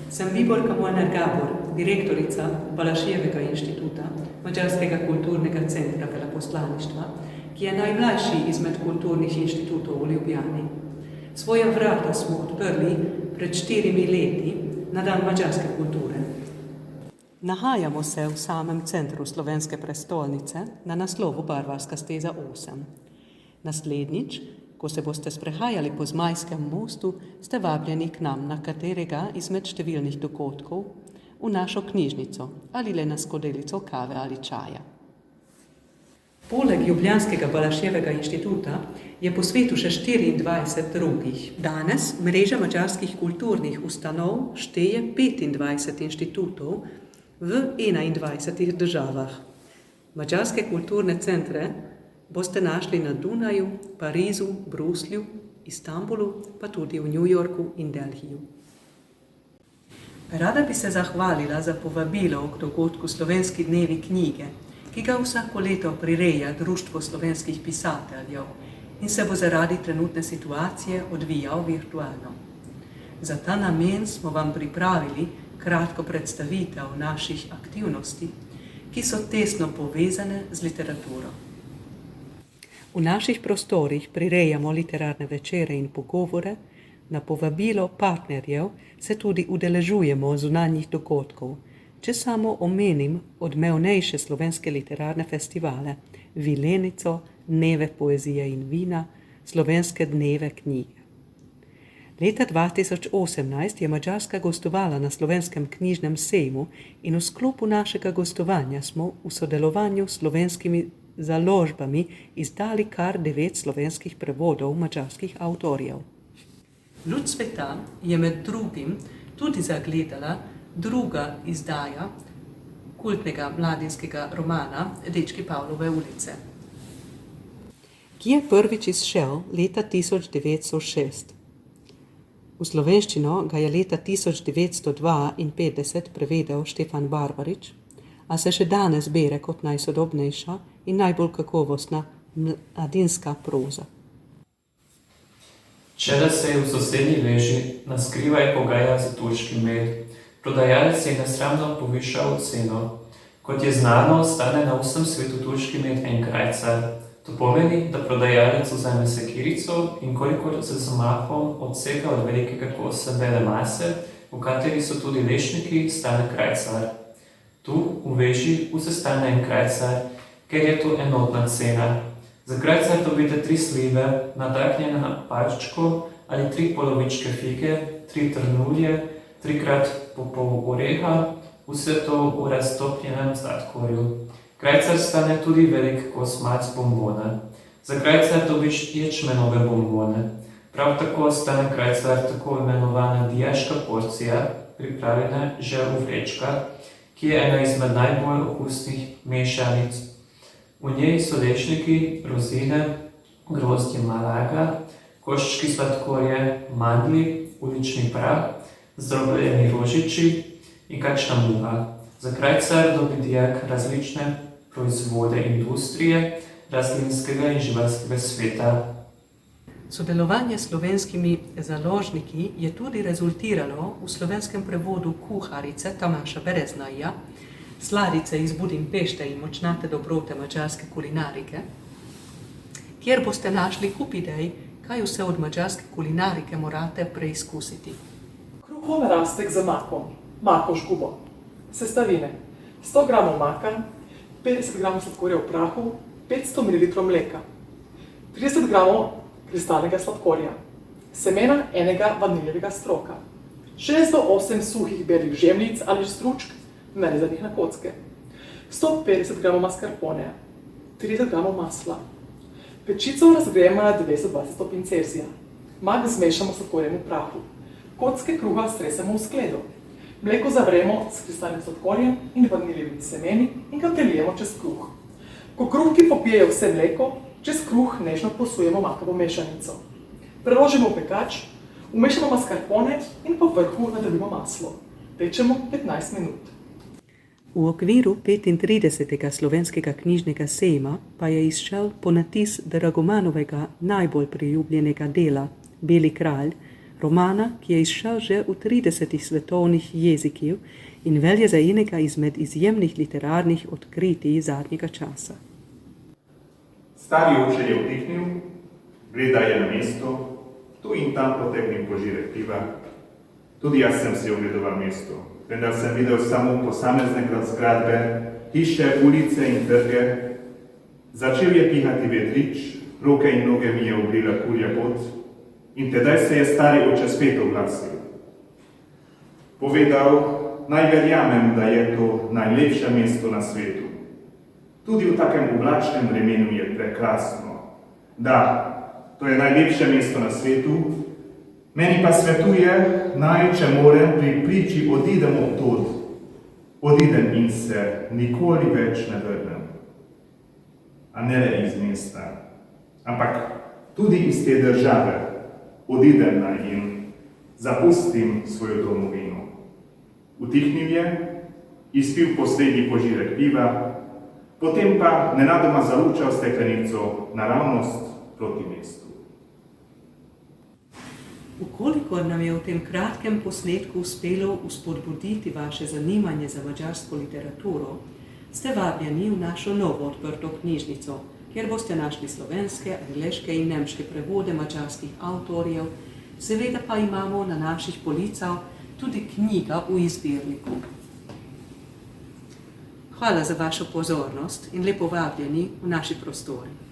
Sem Viborka Molnar Gabor, direktorica Balašijevega inštituta, Mađarskega kulturnega centra veleposlaništva, ki je najmlajši izmed kulturnih inštitutov v Ljubljani. Svoja vrata smo odprli pred 4 leti na Dan mađarske kulture. Nahajamo se v samem centru slovenske prestolnice na naslovu Barvarska steza 8. Naslednjič, ko se boste sprehajali po Zmajskem mostu, ste vabljeni k nam na katerega izmed številnih dogodkov v našo knjižnico ali le na skodelico kave ali čaja. Poleg Ljubljanskega Balašijevega inštituta je po svetu še 24 drugih. Danes mreža mađarskih kulturnih ustanov šteje 25 inštitutov v 21 državah. Mađarske kulturne centre boste našli na Dunaju, Parizu, Bruslju, Istanbulu, pa tudi v New Yorku in Delhiju. Rada bi se zahvalila za povabilo k dogodku Slovenski dnevi knjige, ki ga vsako leto prireja Društvo slovenskih pisateljev in se bo zaradi trenutne situacije odvijal virtualno. Za ta namen smo vam pripravili kratko predstavitev naših aktivnosti, ki so tesno povezane z literaturo. V naših prostorih prirejamo literarne večere in pogovore, na povabilo partnerjev se tudi udeležujemo zunanjih dogodkov. Če samo omenim odmevnejše slovenske literarne festivale, Vilenico, Dneve poezije in vina, Slovenske dneve knjige. Leta 2018 je Mađarska gostovala na Slovenskem knjižnem sejmu in v sklopu našega gostovanja smo v sodelovanju s slovenskimi založbami izdali kar 9 slovenskih prevodov mađarskih avtorjev. Luč sveta je med drugim tudi zagledala druga izdaja kultnega mladinskega romana Dečki Pavlove ulice, ki je prvič izšel leta 1906. V slovenščino ga je leta 1952 prevedel Štefan Barbarič, a se še danes bere kot najsodobnejša in najbolj kakovostna mladinska proza. Včeraj se je v sosednji veži naskrivaj pogajal za turški med. Prodajalec je nesramno povišal ceno. Kot je znano, stane na vsem svetu turški med en krajcar. To pomeni, da prodajalec vzame sekirico in kolikor se zamahom odseka od velikega kosa bele mase, v kateri so tudi lešniki, stane krajcar. Tu v veži vse stane en krajcar, ker je tu enotna cena. Za krajcar dobite 3 slive, nataknjene na palčko, ali 3 polovičke fige, 3 trnulje, 3x po pol oreha, vse to v raztopljenem sladkorju. Krajcar stane tudi velik kos mac bombona. Za krajcar dobiš ječmenove bombone. Prav tako stane krajcar tako imenovana dijaška porcija, pripravljena že v vrečkah, ki je ena izmed najbolj okusnih mešanic. V njej so lešniki, rozine, grozdje malaga, koščki sladkorje, mandlji, ulični prah, zdrobljeni rožiči in kakšna muha. Za krajcar dobi dijak različne proizvode industrije, rastlinskega in živalskega sveta. Sodelovanje s slovenskimi založniki je tudi rezultiralo v slovenskem prevodu kuharice Tomaša Bereznaja, sladice iz Budimpešte in močnate dobrote mađarske kulinarike, kjer boste našli kup idej, kaj vse od mađarske kulinarike morate preizkusiti. Kruhov narastek z makom, mako škubo. Sestavine: 100 g maka, 50 g sladkorja v prahu, 500 ml mleka, 30 g kristalnega sladkorja, semena enega vaniljevega stroka, 6 do 8 suhih belih žemljic ali stručk, narezanih na kocke, 150 g mascarponeja, 30 g masla. Pečico razgrejemo na 220 stopinj Celzija. Mak zmešamo s sladkorjem v prahu. Kocke kruha stresemo v skledo. Mleko zavremo s kristalnim sladkorjem in vaniljevimi semeni in ga prelijemo čez kruh. Ko kruhki popijejo vse mleko, čez kruh nežno posujemo makovo mešanico. Preložimo v pekač, umešamo mascarpone in po vrhu nadrobimo maslo. Pečemo 15 minut. V okviru 35. slovenskega knjižnega sejma pa je izšel ponatis Dragomanovega najbolj priljubljenega dela Beli kralj romana, ki je izšel že v 30 svetovnih jezikih in velja za enega izmed izjemnih literarnih odkritij zadnjega časa. Stari oče je vdihnil, gleda je na mesto, tu in tam potegnil požirek piva. Tudi jaz sem si ogledoval mesto, vendar sem videl samo posamezne zgradbe, hiše, ulice in trge. Začel je pihati vetrič, roke in noge mi je obrila kurja pot in tedaj se je stari oče spet oglasil. Povedal, naj verjamem, da je to najlepše mesto na svetu. Tudi v takem oblačnem vremenu je prekrasno. Da, to je najlepše mesto na svetu, meni pa svetuje, naj, če morem, pri priči odidem od tod. Odidem in se nikoli več ne vrnem. A ne le iz mesta, ampak tudi iz te države. Odidem naj in zapustim svojo domovino. Utihnil je, izpil poslednji požirek piva, potem pa nenadoma zalučal steklenico naravnost proti mestu. Ukolikor nam je v tem kratkem posnetku uspelo vzpodbuditi vaše zanimanje za madžarsko literaturo, ste vabljeni v našo novo odprto knjižnico, kjer boste našli slovenske, angleške in nemške prevode madžarskih avtorjev, seveda pa imamo na naših policah tudi knjiga v izbirniku. Hvala za vašo pozornost in lepo vabljeni v naši prostori.